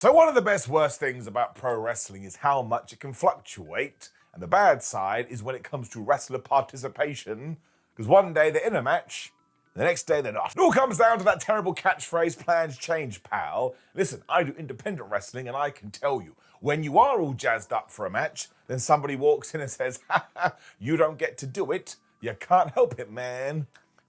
So one of the worst things about pro wrestling is how much it can fluctuate, and the bad side is when it comes to wrestler participation, because one day they're in a match, the next day they're not. It all comes down to that terrible catchphrase, plans change, pal. Listen, I do independent wrestling and I can tell you, when you are all jazzed up for a match, then somebody walks in and says, ha, you don't get to do it, you can't help it, man.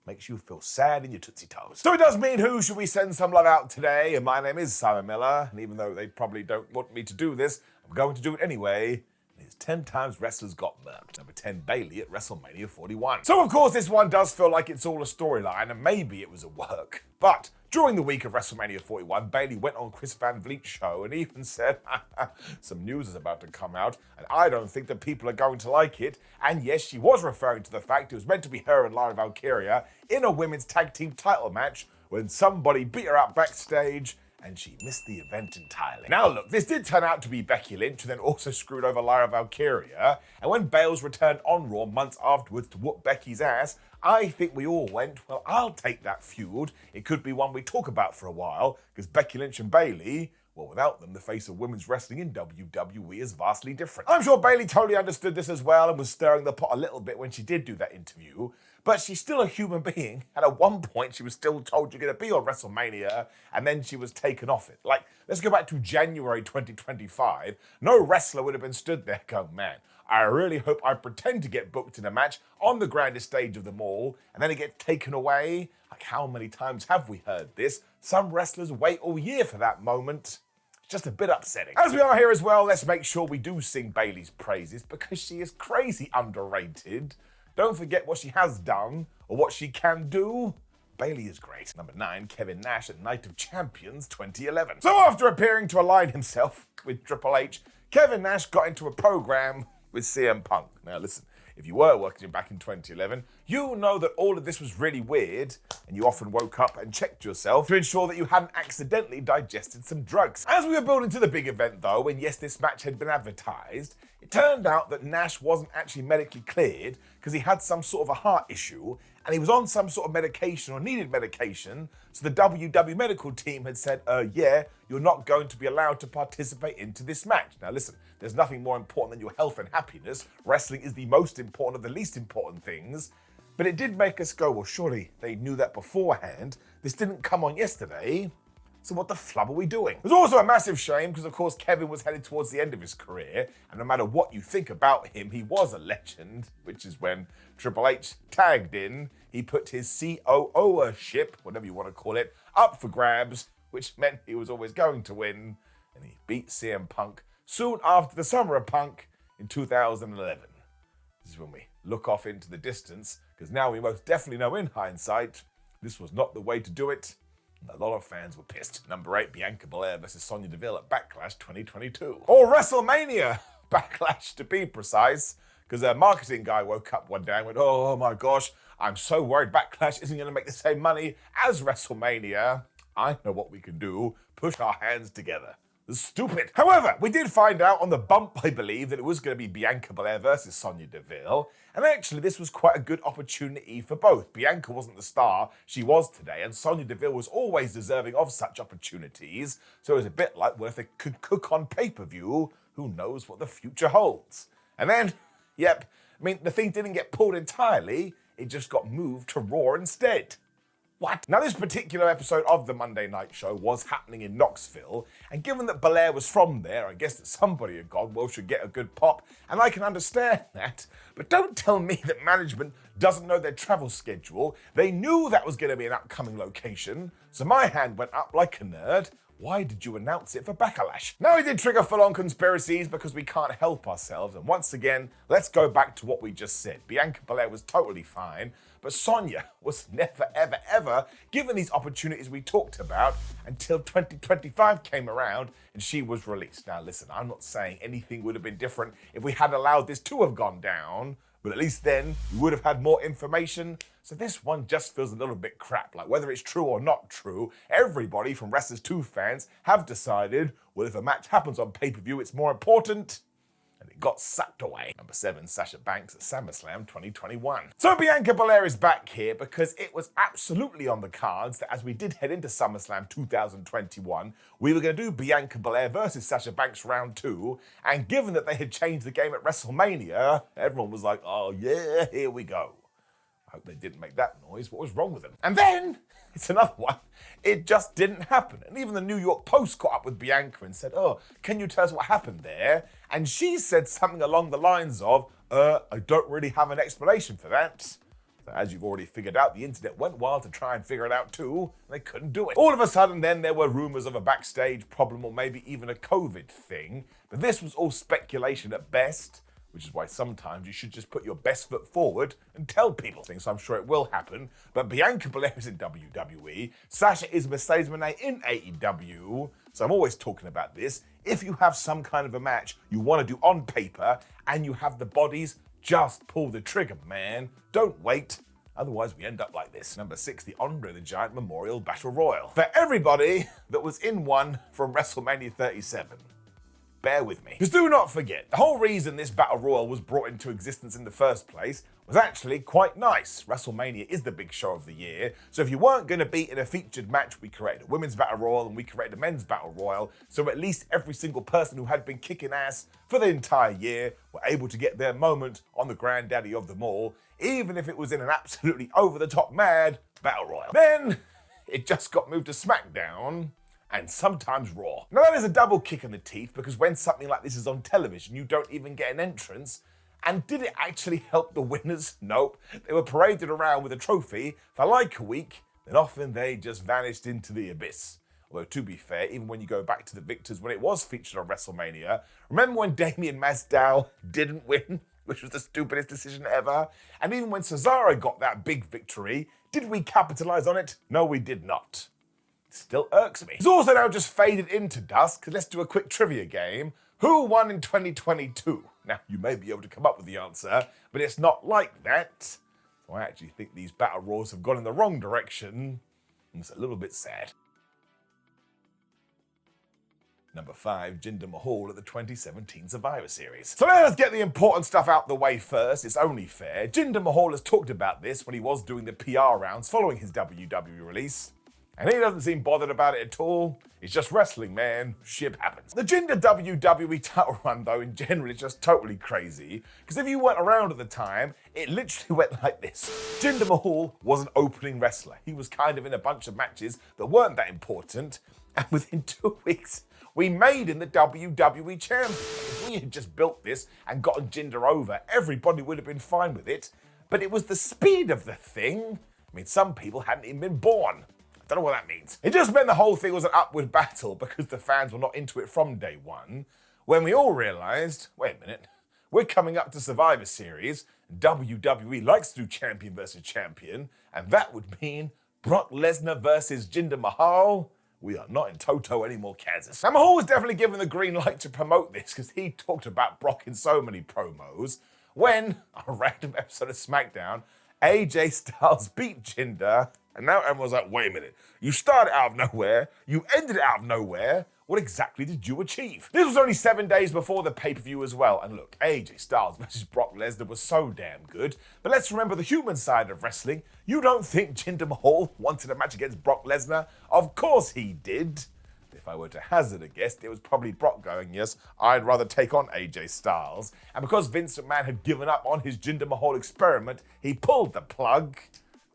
Makes you feel sad in your tootsie toes. So it does mean, who should we send some love out today? And my name is Simon Miller, and even though they probably don't want me to do this, I'm going to do it anyway. It's 10 times wrestlers got murked. Number 10, Bayley at WrestleMania 41. So of course this one does feel like it's all a storyline, and maybe it was a work. But during the week of WrestleMania 41, Bayley went on Chris Van Vliet's show and even said, some news is about to come out, and I don't think that people are going to like it. And yes, she was referring to the fact it was meant to be her and Lyra Valkyria in a women's tag team title match when somebody beat her up backstage and she missed the event entirely. Now look, this did turn out to be Becky Lynch, who then also screwed over Lyra Valkyria, and when Bales returned on Raw months afterwards to whoop Becky's ass, I think we all went, well, I'll take that feud. It could be one we talk about for a while, because Becky Lynch and Bayley, well, without them, the face of women's wrestling in WWE is vastly different. I'm sure Bayley totally understood this as well and was stirring the pot a little bit when she did do that interview, but she's still a human being, and at one point she was still told you're going to be on WrestleMania, and then she was taken off it. Like, let's go back to January 2025. No wrestler would have been stood there going, man, I really hope I pretend to get booked in a match on the grandest stage of them all, and then it gets taken away. Like, how many times have we heard this? Some wrestlers wait all year for that moment. It's just a bit upsetting. As we are here as well, let's make sure we do sing Bayley's praises, because she is crazy underrated. Don't forget what she has done, or what she can do. Bayley is great. Number 9, Kevin Nash at Night of Champions 2011. So after appearing to align himself with Triple H, Kevin Nash got into a program with CM Punk. Now listen, if you were working back in 2011, you know that all of this was really weird, and you often woke up and checked yourself to ensure that you hadn't accidentally digested some drugs. As we were building to the big event though, and yes, this match had been advertised, it turned out that Nash wasn't actually medically cleared because he had some sort of a heart issue, and he was on some sort of medication or needed medication, so the WWE medical team had said, yeah, you're not going to be allowed to participate into this match. Now listen, there's nothing more important than your health and happiness. Wrestling is the most important of the least important things. But it did make us go, well, surely they knew that beforehand. This didn't come on yesterday. So what the flub are we doing? It was also a massive shame because, of course, Kevin was headed towards the end of his career, and no matter what you think about him, he was a legend, which is when Triple H tagged in. He put his COO-ship, whatever you want to call it, up for grabs, which meant he was always going to win, and he beat CM Punk soon after the Summer of Punk in 2011. This is when we look off into the distance, because now we most definitely know in hindsight, this was not the way to do it. A lot of fans were pissed. Number 8, Bianca Belair versus Sonia Deville at Backlash 2022. Or WrestleMania Backlash, to be precise, because their marketing guy woke up one day and went, oh my gosh, I'm so worried Backlash isn't going to make the same money as WrestleMania. I know what we can do. Push our hands together. Stupid. However, we did find out on the bump, I believe, that it was going to be Bianca Belair versus Sonia Deville. And actually, this was quite a good opportunity for both. Bianca wasn't the star she was today, and Sonia Deville was always deserving of such opportunities. So it was a bit like, well, if they could cook on pay-per-view, who knows what the future holds. And then, yep, I mean, the thing didn't get pulled entirely. It just got moved to Raw instead. What? Now, this particular episode of the Monday Night Show was happening in Knoxville, and given that Belair was from there, I guess that somebody had gone, well, should get a good pop, and I can understand that. But don't tell me that management doesn't know their travel schedule. They knew that was going to be an upcoming location, so my hand went up like a nerd. Why did you announce it for Backlash? Now, we did trigger full-on conspiracies because we can't help ourselves, and once again, let's go back to what we just said. Bianca Belair was totally fine, but Sonia was never, ever, ever given these opportunities we talked about until 2025 came around and she was released. Now, listen, I'm not saying anything would have been different if we had allowed this to have gone down, but at least then we would have had more information. So this one just feels a little bit crap. Like, whether it's true or not true, everybody from Wrestlers 2 fans have decided, well, if a match happens on pay-per-view, it's more important. and it got sucked away. Number 7, Sasha Banks at SummerSlam 2021. So Bianca Belair is back here because it was absolutely on the cards that as we did head into SummerSlam 2021, we were going to do Bianca Belair versus Sasha Banks round 2, and given that they had changed the game at WrestleMania, everyone was like, oh yeah, here we go. I hope they didn't make that noise. What was wrong with them? And then, it's another one, it just didn't happen. And even the New York Post caught up with Bianca and said, oh, can you tell us what happened there? And she said something along the lines of, I don't really have an explanation for that. So as you've already figured out, the internet went wild to try and figure it out too, and they couldn't do it. All of a sudden then there were rumors of a backstage problem or maybe even a COVID thing, but this was all speculation at best, which is why sometimes you should just put your best foot forward and tell people things. So I'm sure it will happen. But Bianca Belair is in WWE. Sasha is Mercedes Moné in AEW. So I'm always talking about this. If you have some kind of a match you want to do on paper and you have the bodies, just pull the trigger, man. Don't wait. Otherwise, we end up like this. Number 6, the Andre the Giant Memorial Battle Royal. For everybody that was in one from WrestleMania 37. Bear with me. Because do not forget, the whole reason this Battle Royal was brought into existence in the first place was actually quite nice. WrestleMania is the big show of the year, so if you weren't going to be in a featured match, we created a women's Battle Royal and we created a men's Battle Royal, so at least every single person who had been kicking ass for the entire year were able to get their moment on the granddaddy of them all, even if it was in an absolutely over-the-top mad Battle Royal. Then, it just got moved to SmackDown, and sometimes Raw. Now that is a double kick in the teeth because when something like this is on television, you don't even get an entrance. And did it actually help the winners? Nope. They were paraded around with a trophy for like a week, then often they just vanished into the abyss. Although to be fair, even when you go back to the victors when it was featured on WrestleMania, remember when Damien Masvidal didn't win? Which was the stupidest decision ever. And even when Cesaro got that big victory, did we capitalize on it? No, we did not. Still irks me. It's also now just faded into dust, because let's do a quick trivia game. Who won in 2022? Now, you may be able to come up with the answer, but it's not like that. So I actually think these Battle Royals have gone in the wrong direction, and it's a little bit sad. Number 5, Jinder Mahal at the 2017 Survivor Series. So let's get the important stuff out the way first. It's only fair. Jinder Mahal has talked about this when he was doing the PR rounds following his WWE release. And he doesn't seem bothered about it at all. It's just wrestling, man. Shit happens. The Jinder WWE title run, though, in general is just totally crazy. Because if you weren't around at the time, it literally went like this. Jinder Mahal was an opening wrestler. He was kind of in a bunch of matches that weren't that important. And within 2 weeks, we made him the WWE champion. If we had just built this and gotten Jinder over, everybody would have been fine with it. But it was the speed of the thing. I mean, some people hadn't even been born. Don't know what that means. It just meant the whole thing was an upward battle because the fans were not into it from day one, when we all realized, wait a minute, we're coming up to Survivor Series, and WWE likes to do champion versus champion, and that would mean Brock Lesnar versus Jinder Mahal. We are not in Toto anymore, Kansas. Now, Mahal was definitely given the green light to promote this because he talked about Brock in so many promos when, on a random episode of SmackDown, AJ Styles beat Jinder. And now everyone's like, wait a minute, you started out of nowhere, you ended out of nowhere, what exactly did you achieve? This was only 7 days before the pay-per-view as well, and look, AJ Styles versus Brock Lesnar was so damn good, but let's remember the human side of wrestling. You don't think Jinder Mahal wanted a match against Brock Lesnar? Of course he did. If I were to hazard a guess, it was probably Brock going, yes, I'd rather take on AJ Styles. And because Vince McMahon had given up on his Jinder Mahal experiment, he pulled the plug.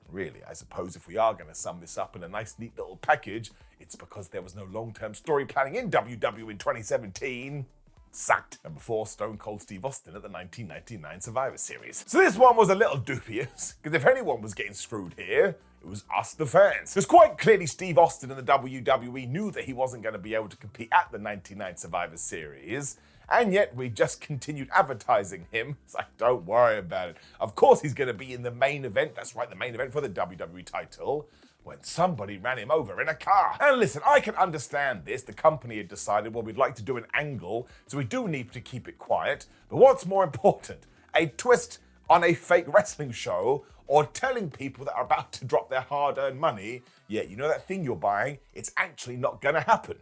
Really, I suppose if we are going to sum this up in a nice, neat little package, it's because there was no long-term story planning in WWE in 2017. Sucked. Number 4, Stone Cold Steve Austin at the 1999 Survivor Series. So this one was a little dubious, because if anyone was getting screwed here, it was us, the fans. Because quite clearly Steve Austin and the WWE knew that he wasn't going to be able to compete at the 99 Survivor Series, and yet we just continued advertising him. It's like, don't worry about it. Of course he's going to be in the main event, that's right, the main event for the WWE title, when somebody ran him over in a car. And listen, I can understand this. The company had decided, well, we'd like to do an angle, so we do need to keep it quiet. But what's more important, a twist on a fake wrestling show, or telling people that are about to drop their hard-earned money, yeah, you know that thing you're buying, it's actually not going to happen.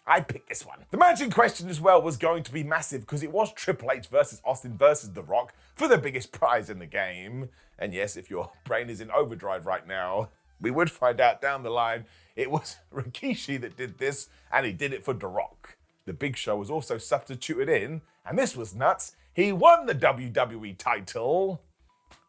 I picked this one. The match in question as well was going to be massive because it was Triple H versus Austin versus The Rock for the biggest prize in the game. And yes, if your brain is in overdrive right now, we would find out down the line it was Rikishi that did this, and he did it for The Rock. The Big Show was also substituted in, and this was nuts. He won the WWE title.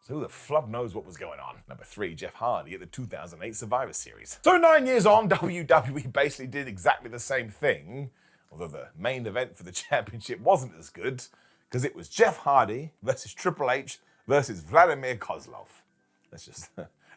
So who the flub knows what was going on? Number 3, Jeff Hardy at the 2008 Survivor Series. So 9 years on, WWE basically did exactly the same thing, although the main event for the championship wasn't as good, because it was Jeff Hardy versus Triple H versus Vladimir Kozlov. Let's just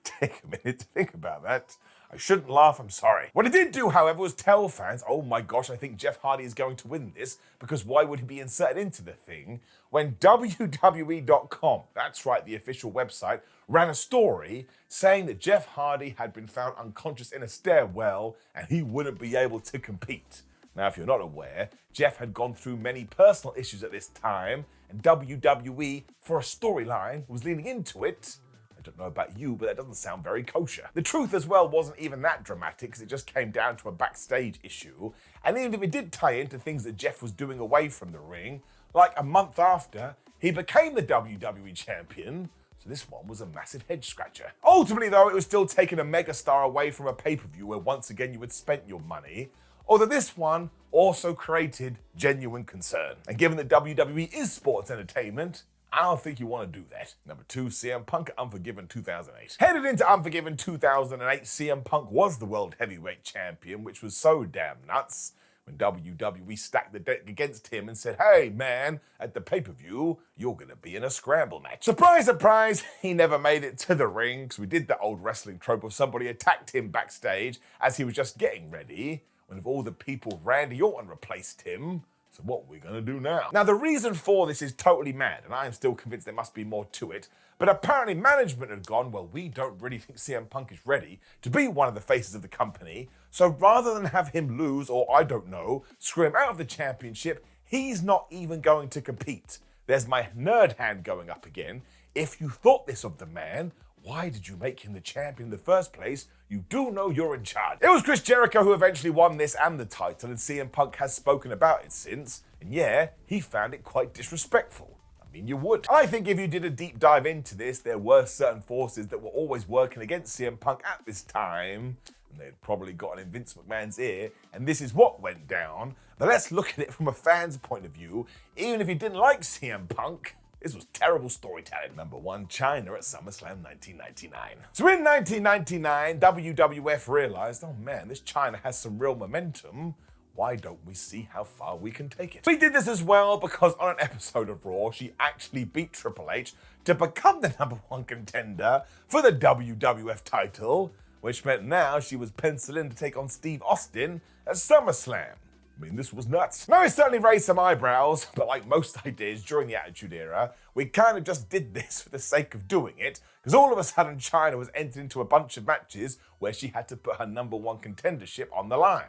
take a minute to think about that. I shouldn't laugh, I'm sorry. What it did do, however, was tell fans, oh my gosh, I think Jeff Hardy is going to win this, because why would he be inserted into the thing when WWE.com, that's right, the official website, ran a story saying that Jeff Hardy had been found unconscious in a stairwell and he wouldn't be able to compete. Now, if you're not aware, Jeff had gone through many personal issues at this time, and WWE, for a storyline, was leaning into it. I don't know about you, but that doesn't sound very kosher. The truth as well wasn't even that dramatic, because it just came down to a backstage issue. And even if it did tie into things that Jeff was doing away from the ring, like a month after, he became the WWE champion. So this one was a massive head scratcher. Ultimately though, it was still taking a megastar away from a pay-per-view where once again you had spent your money. Although this one also created genuine concern. And given that WWE is sports entertainment, I don't think you want to do that. Number 2, CM Punk at Unforgiven 2008. Headed into Unforgiven 2008, CM Punk was the World Heavyweight Champion, which was so damn nuts when WWE stacked the deck against him and said, hey man, at the pay-per-view, you're going to be in a scramble match. Surprise, surprise, he never made it to the ring, because we did that old wrestling trope of somebody attacked him backstage as he was just getting ready, when of all the people, Randy Orton replaced him. So what are we going to do now? Now, the reason for this is totally mad, and I am still convinced there must be more to it, but apparently management had gone, well, we don't really think CM Punk is ready to be one of the faces of the company, so rather than have him lose, or I don't know, screw him out of the championship, he's not even going to compete. There's my nerd hand going up again. If you thought this of the man, why did you make him the champion in the first place? You do know you're in charge. It was Chris Jericho who eventually won this and the title, and CM Punk has spoken about it since. And yeah, he found it quite disrespectful. I mean, you would. I think if you did a deep dive into this, there were certain forces that were always working against CM Punk at this time, and they'd probably gotten in Vince McMahon's ear, and this is what went down. But let's look at it from a fan's point of view. Even if you didn't like CM Punk, this was terrible storytelling. Number 1, China at SummerSlam 1999. So in 1999, WWF realized, oh man, this China has some real momentum. Why don't we see how far we can take it? We did this as well because on an episode of Raw, she actually beat Triple H to become the number 1 contender for the WWF title, which meant now she was penciled in to take on Steve Austin at SummerSlam. I mean, this was nuts. Now, it certainly raised some eyebrows, but like most ideas during the Attitude Era, we kind of just did this for the sake of doing it, because all of a sudden China was entered into a bunch of matches where she had to put her number 1 contendership on the line.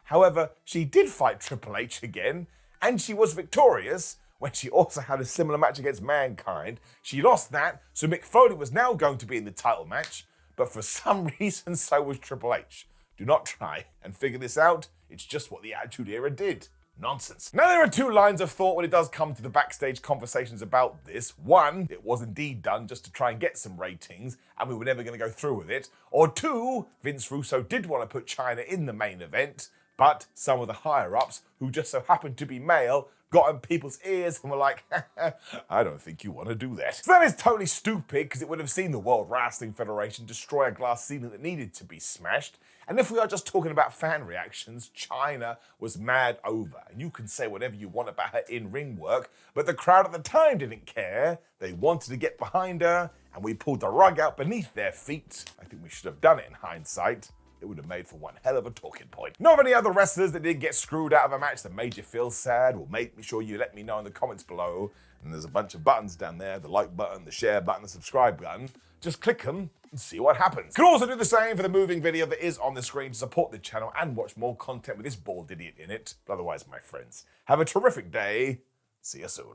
However, she did fight Triple H again, and she was victorious when she also had a similar match against Mankind. She lost that, so Mick Foley was now going to be in the title match, but for some reason so was Triple H. Do not try and figure this out. It's just what the Attitude Era did. Nonsense. Now, there are 2 lines of thought when it does come to the backstage conversations about this. 1, it was indeed done just to try and get some ratings, and we were never going to go through with it. Or 2, Vince Russo did want to put China in the main event, but some of the higher-ups, who just so happened to be male, got in people's ears and were like, I don't think you want to do that. So that is totally stupid, because it would have seen the World Wrestling Federation destroy a glass ceiling that needed to be smashed. And if we are just talking about fan reactions, China was mad over. And you can say whatever you want about her in-ring work, but the crowd at the time didn't care. They wanted to get behind her, and we pulled the rug out beneath their feet. I think we should have done it in hindsight. It would have made for one hell of a talking point. Know of any other wrestlers that did get screwed out of a match that made you feel sad? Well, make sure you let me know in the comments below. And there's a bunch of buttons down there, the like button, the share button, the subscribe button. Just click them and see what happens. You can also do the same for the moving video that is on the screen to support the channel and watch more content with this bald idiot in it. But otherwise, my friends, have a terrific day. See you soon.